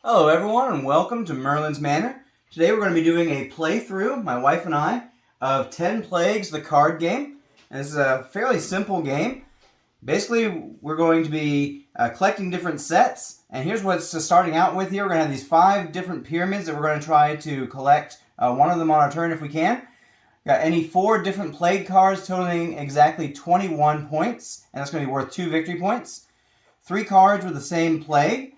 Hello everyone and welcome to Merlin's Manor. Today we're going to be doing a playthrough, my wife and I, of 10 Plagues, the card game. And this is a fairly simple game. Basically, we're going to be collecting different sets. And here's what's starting out with here. We're going to have these 5 different pyramids that we're going to try to collect one of them on our turn if we can. Got any 4 different Plague cards totaling exactly 21 points. And that's going to be worth 2 victory points. 3 cards with the same Plague.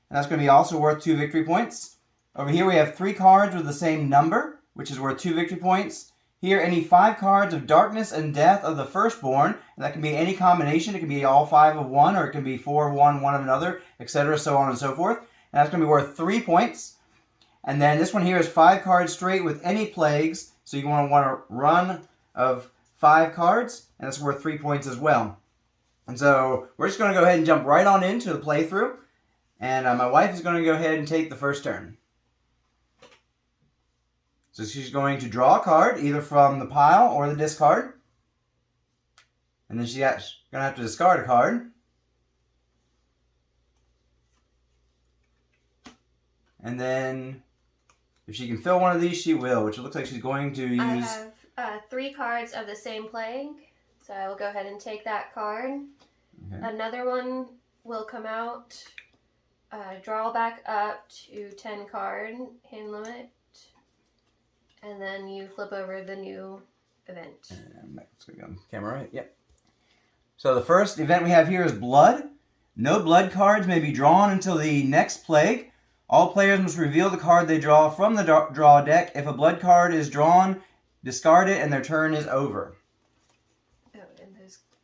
And that's going to be also worth 2 victory points. Over here we have 3 cards with the same number, which is worth 2 victory points. Here, any 5 cards of Darkness and Death of the Firstborn. And that can be any combination. It can be all 5 of one, or it can be 4 of one, 1 of another, etc., so on and so forth. And that's going to be worth 3 points. And then this one here is 5 cards straight with any plagues. So you want to run of 5 cards, and that's worth 3 points as well. And so we're just going to go ahead and jump right on into the playthrough. And my wife is going to go ahead and take the first turn. So she's going to draw a card, either from the pile or the discard. And then she's going to have to discard a card. And then, if she can fill one of these, she will, which it looks like she's going to use... I have 3 cards of the same plague, so I will go ahead and take that card. Okay. Another one will come out... draw back up to 10 card, hand limit, and then you flip over the new event. And that's going to be on camera, right? Yep. So the first event we have here is Blood. No blood cards may be drawn until the next plague. All players must reveal the card they draw from the draw deck. If a blood card is drawn, discard it and their turn is over. Oh, and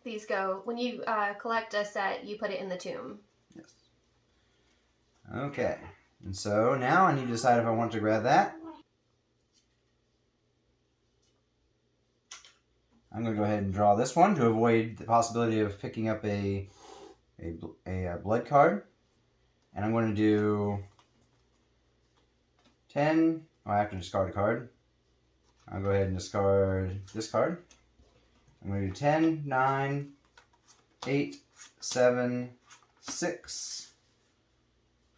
these go, when you collect a set, you put it in the tomb. Yes. Okay, and so now I need to decide if I want to grab that. I'm going to go ahead and draw this one to avoid the possibility of picking up a blood card. And I'm going to do 10. Oh, I have to discard a card. I'll go ahead and discard this card. I'm going to do 10, 9, 8, 7, 6.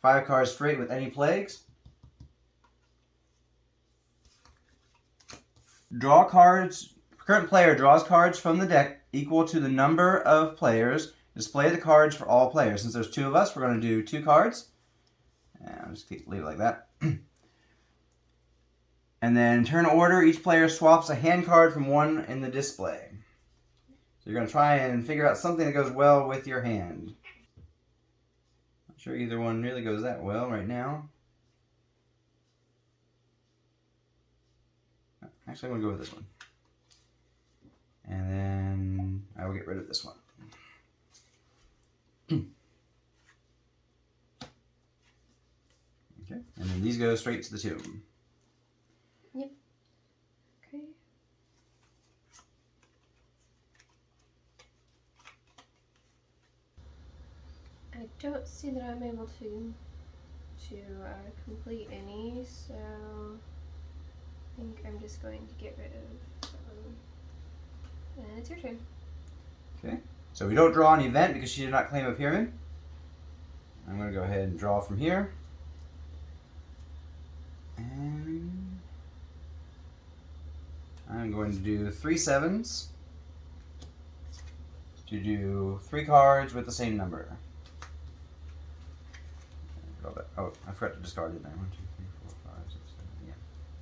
5 cards straight with any plagues. Draw cards. Current player draws cards from the deck equal to the number of players. Display the cards for all players. Since there's 2 of us, we're going to do 2 cards. And I'll just leave it like that. And then turn order, each player swaps a hand card from one in the display. So you're going to try and figure out something that goes well with your hand. Not sure either one really goes that well right now. Actually, I'm going to go with this one. And then I will get rid of this one. Okay, and then these go straight to the tomb. Yep. Okay. I don't see that I'm able to complete any, so I think I'm just going to get rid of and it's your turn. Okay, so we don't draw an event because she did not claim a pyramid. I'm going to go ahead and draw from here. And I'm going to do 3 7s to do 3 cards with the same number. Oh, I forgot to discard it there. 1, 2, 3, 4, 5, 6, 7.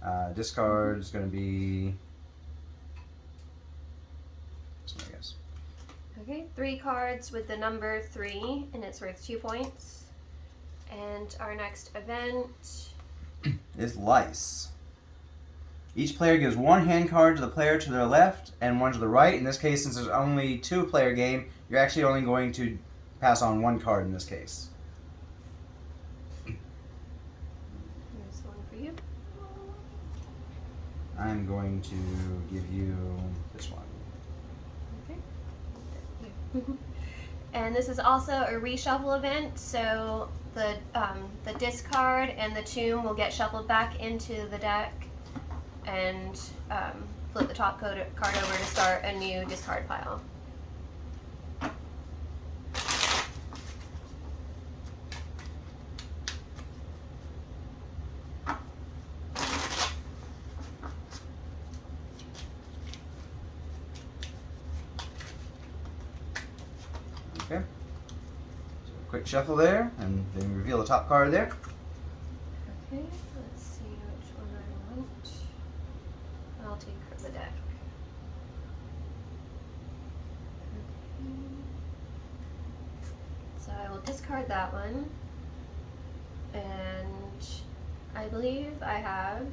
Yeah. Discard is going to be this one, I guess. Okay, 3 cards with the number 3, and it's worth 2 points. And our next event is Lice. Each player gives 1 hand card to the player to their left and 1 to the right. In this case, since there's only 2-player game, you're actually only going to pass on 1 card in this case. Here's one for you. I'm going to give you this one. Okay. And this is also a reshuffle event, so the discard and the tomb will get shuffled back into the deck, and flip the top card over to start a new discard pile. quick shuffle there, and then reveal the top card there. Okay, let's see which one I want. I'll take from the deck. Okay. So I will discard that one. And I believe I have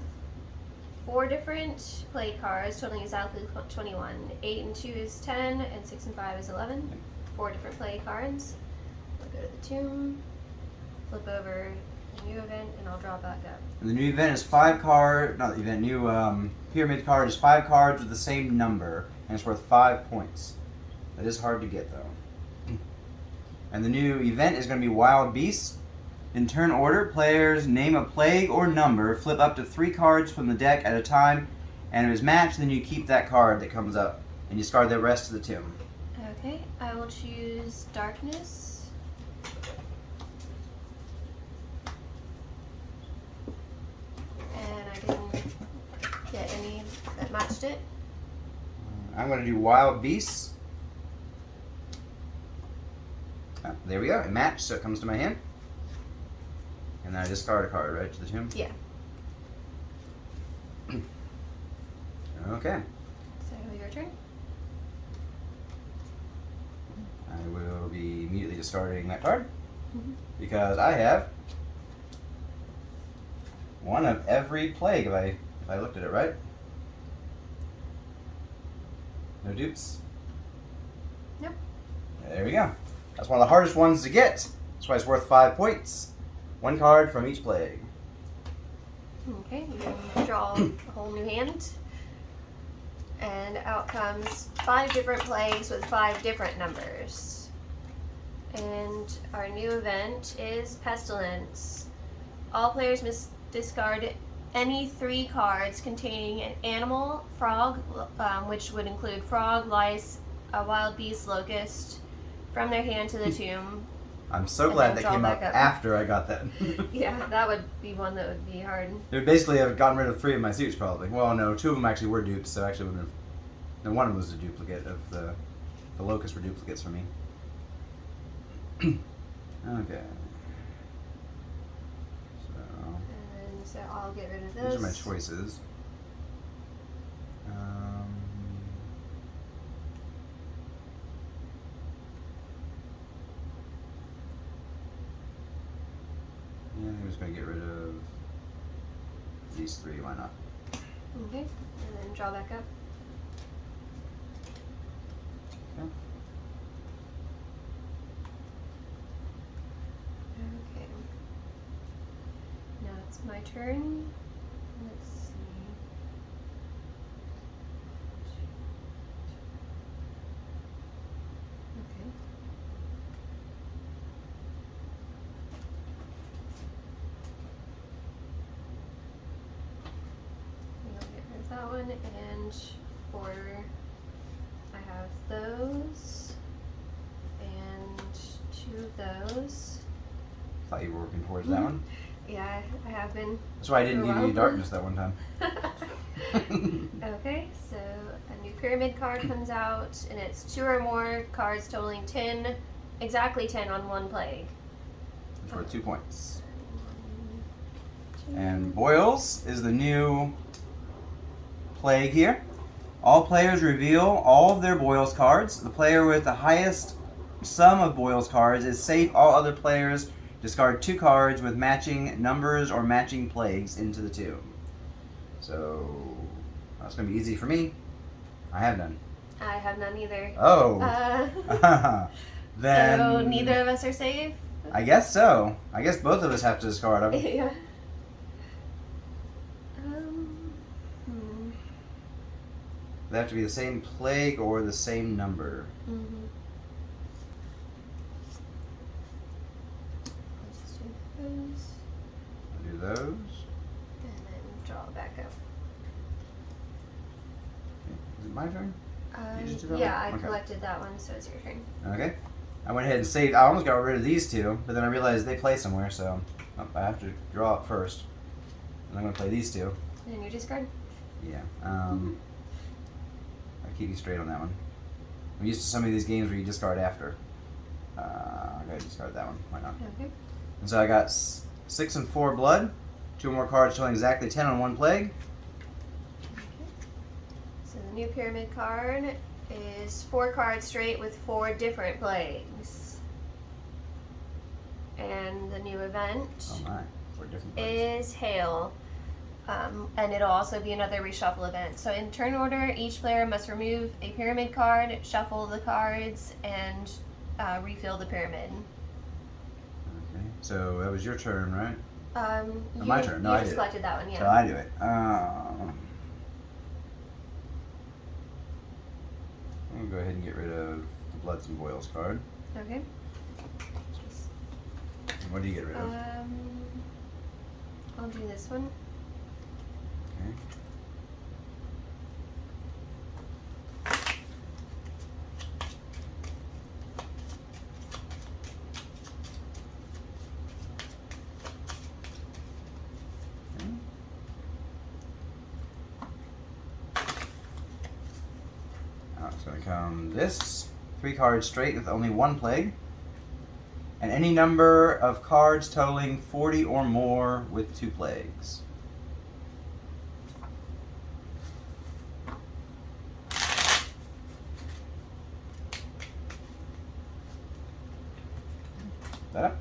4 different play cards, totaling exactly 21. 8 and 2 is 10, and 6 and 5 is 11. 4 different play cards. I'll go to the tomb, flip over the new event, and I'll draw back up. And the new event is 5 card, not the event, new pyramid card is 5 cards with the same number, and it's worth 5 points. That is hard to get though. And the new event is going to be Wild Beasts. In turn order, players name a plague or number, flip up to 3 cards from the deck at a time, and if it's matched, then you keep that card that comes up, and you discard the rest of the tomb. Okay, I will choose Darkness. And I didn't get any that matched it. I'm going to do Wild Beasts. Oh, there we go, it matched, so it comes to my hand. And then I discard a card, right, to the tomb? Yeah. Okay. So your turn. I will be immediately discarding that card Mhm. because I have one of every plague if I looked at it right. No dupes. Nope. There we go. That's one of the hardest ones to get. That's why it's worth 5 points. 1 card from each plague. Okay, you can draw a whole new hand. And out comes 5 different plagues with 5 different numbers. And our new event is Pestilence. All players must discard any 3 cards containing an animal, frog, which would include frog, lice, a wild beast, locust, from their hand to the tomb. I'm so And glad then that draw came back up up. after I got that. Yeah, that would be one that would be hard. They would basically have gotten rid of 3 of my suits probably. Well, no, 2 of them actually were dupes, so actually would have. No, one of them was a duplicate of the locusts were duplicates for me. Okay. And so I'll get rid of These those. are my choices. Yeah, I think I'm just going to get rid of these 3. Why not? Okay, and then draw back up. Okay. Okay. Now it's my turn. Let's see. Okay. I'll get rid of that one, and for I have those and 2 of those. Thought you were working towards that one. Yeah, I have been. That's why I didn't For a give you while. darkness that one time. Okay, so a new pyramid card comes out, and it's 2 or more cards totaling 10, exactly 10 on 1 plague. It's worth 2 points. 1, 2. And Boils is the new plague here. All players reveal all of their Boils cards. The player with the highest sum of Boils cards is safe. All other players discard 2 cards with matching numbers or matching plagues into the tomb. So that's going to be easy for me. I have none. I have none either. Oh. Then so neither of us are safe? I guess so. I guess both of us have to discard them. Yeah. They have to be the same plague or the same number. Mm-hmm. Let's do those. I'll do those. And then draw it back up. Is it my turn? You just did that Yeah, one? I Okay. collected that one, so it's your turn. Okay. I went ahead and saved. I almost got rid of these 2, but then I realized they play somewhere, so I have to draw up first. And I'm going to play these 2. And you discard? Yeah. I'll keep you straight on that one. I'm used to some of these games where you discard after. I'm going to discard that one. Why not? Okay. And so I got 6 and 4 blood. 2 more cards showing exactly 10 on 1 plague. Okay. So the new pyramid card is 4 cards straight with 4 different plagues. And the new event 4 different plagues. is hail. And it'll also be another reshuffle event. So in turn order, each player must remove a pyramid card, shuffle the cards, and refill the pyramid. Okay, so that was your turn, right? My turn. No, you I just did collected that one, yeah. So I do it. I'm going to go ahead and get rid of the Bloods and Boils card. Okay. What do you get rid of? I'll do this one. Okay. It's going to come this 3 cards straight with only 1 plague, and any number of cards totaling 40 or more with 2 plagues. That up?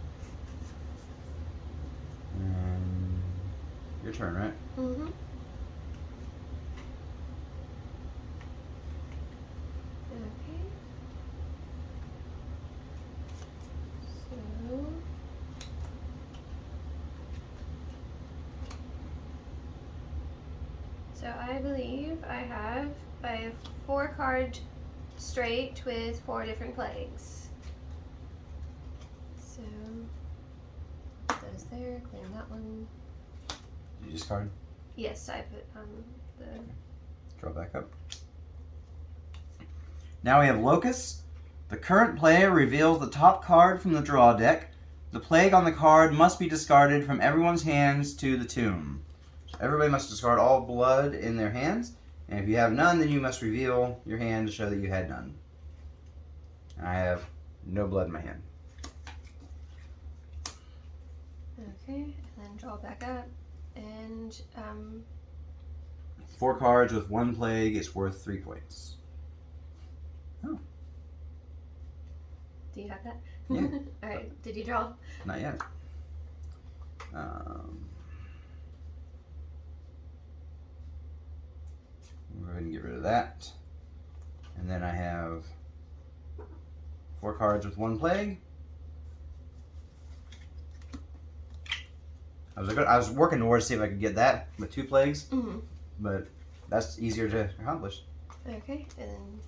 Your turn, right? Mm-hmm. Okay. So I believe I have a 4 card straight with 4 different plagues. So put those there, claim that one. Did you discard? Yes, I put the Draw back up. Now we have Locust. The current player reveals the top card from the draw deck. The plague on the card must be discarded from everyone's hands to the tomb. So everybody must discard all blood in their hands. And if you have none, then you must reveal your hand to show that you had none. And I have no blood in my hand. Okay, and then draw back up. And 4 cards with 1 plague is worth 3 points. Oh. Do you have that? Yeah. Alright, did you draw? Not yet. We'll go ahead and get rid of that. And then I have 4 cards with 1 plague. I was working towards see if I could get that with 2 plagues, but that's easier to accomplish. Okay, and then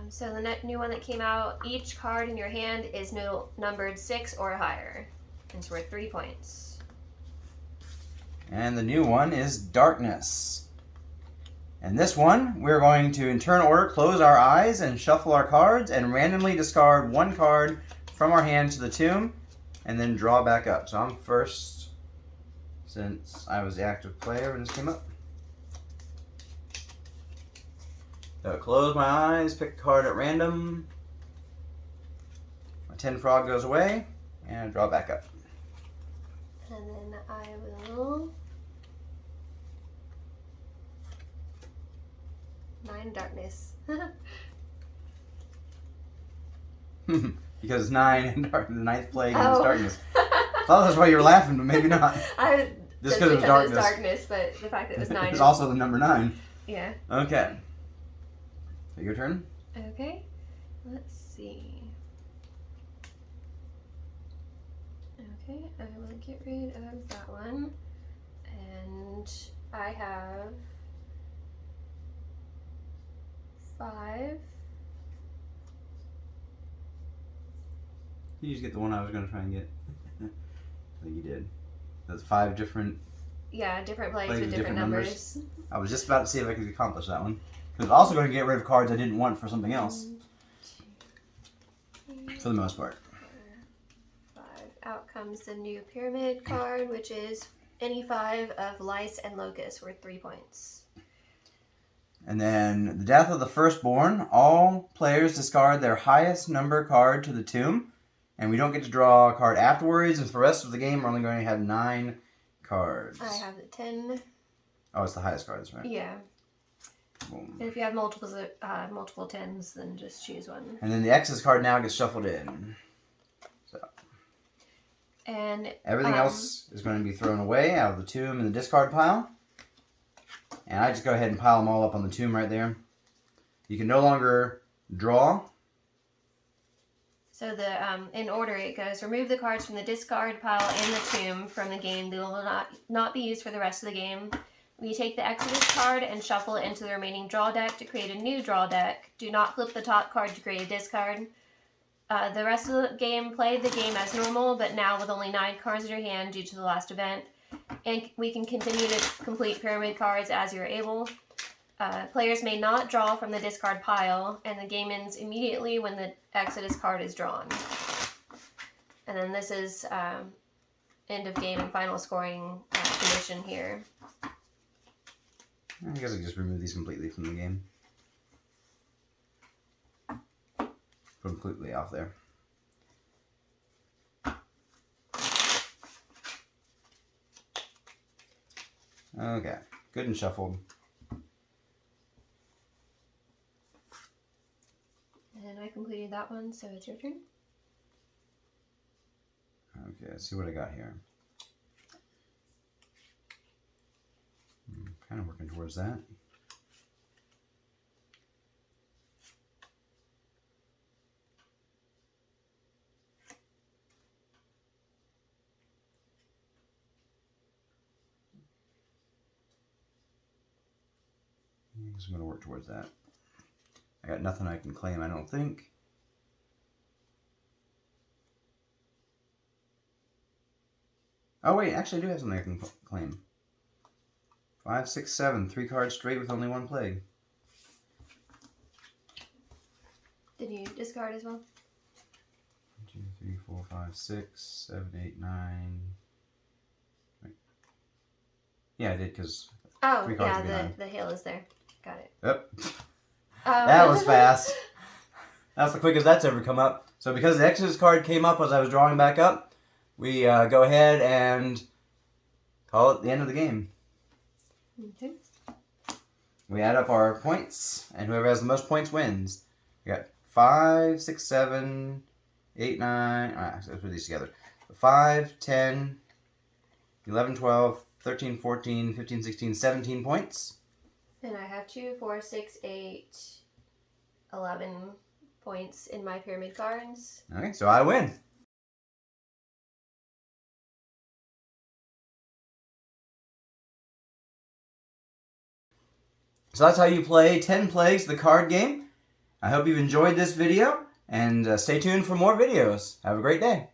so the new one that came out, each card in your hand is numbered 6 or higher. It's worth 3 points. And the new one is Darkness. And this one, we're going to, in turn order, close our eyes and shuffle our cards and randomly discard 1 card from our hand to the tomb and then draw back up. So I'm first since I was the active player when this came up. So close my eyes, pick a card at random. My 10 frog goes away and draw back up. And then I will 9 darkness. Because 9 and the 9th plague and it's darkness. I thought that's why you were laughing, but maybe not. Just because it was darkness. But the fact that it was 9 is also the number 9. Yeah. Okay. Your turn. Okay. Let's see. Okay, I will get rid of that one. And I have 5. You just get the one I was going to try and get. I think you did. That's 5 different... Yeah, different plays with different numbers. I was just about to see if I could accomplish that one. Because I was also going to get rid of cards I didn't want for something else. 1, 2, 3, for the most part. 4, 5. Out comes the new pyramid card, which is any 5 of lice and locust worth 3 points. And then the death of the firstborn. All players discard their highest number card to the tomb. And we don't get to draw a card afterwards. And for the rest of the game, we're only going to have 9 cards. I have the 10. Oh, it's the highest cards, right? Yeah. Boom. And if you have multiple 10s, then just choose one. And then the X's card now gets shuffled in. So. And everything else is going to be thrown away out of the tomb and the discard pile. And I just go ahead and pile them all up on the tomb right there. You can no longer draw. So in order it goes, remove the cards from the discard pile and the tomb from the game. They will not be used for the rest of the game. We take the Exodus card and shuffle it into the remaining draw deck to create a new draw deck. Do not flip the top card to create a discard. The rest of the game, play the game as normal, but now with only 9 cards in your hand due to the last event. And we can continue to complete pyramid cards as you're able. Players may not draw from the discard pile, and the game ends immediately when the Exodus card is drawn. And then this is end of game and final scoring condition here. I guess I just remove these completely from the game. Completely off there. Okay, good and shuffled. And I completed that one, so it's your turn. Okay, let's see what I got here. Kind of working towards that. I guess I'm going to work towards that. I got nothing I can claim, I don't think. Oh wait, actually I do have something I can claim. 5, 6, 7, 3 cards straight with only 1 plague. Did you discard as well? 1, 2, 3, 4, 5, 6, 7, 8, 9. Wait. Yeah, I did because. Oh, yeah, the hail is there. Got it. Yep. That was fast. That's the quickest that's ever come up. So because the Exodus card came up as I was drawing back up, we go ahead and call it the end of the game. Okay. We add up our points, and whoever has the most points wins. We got 5, 6, 7, 8, 9. Alright, let's put these together. 5, 10, 11, 12, 13, 14, 15, 16, 17 points. And I have 2, 4, 6, 8, 11 points in my pyramid cards. Okay, so I win. So that's how you play 10 Plagues, the card game. I hope you've enjoyed this video, and stay tuned for more videos. Have a great day.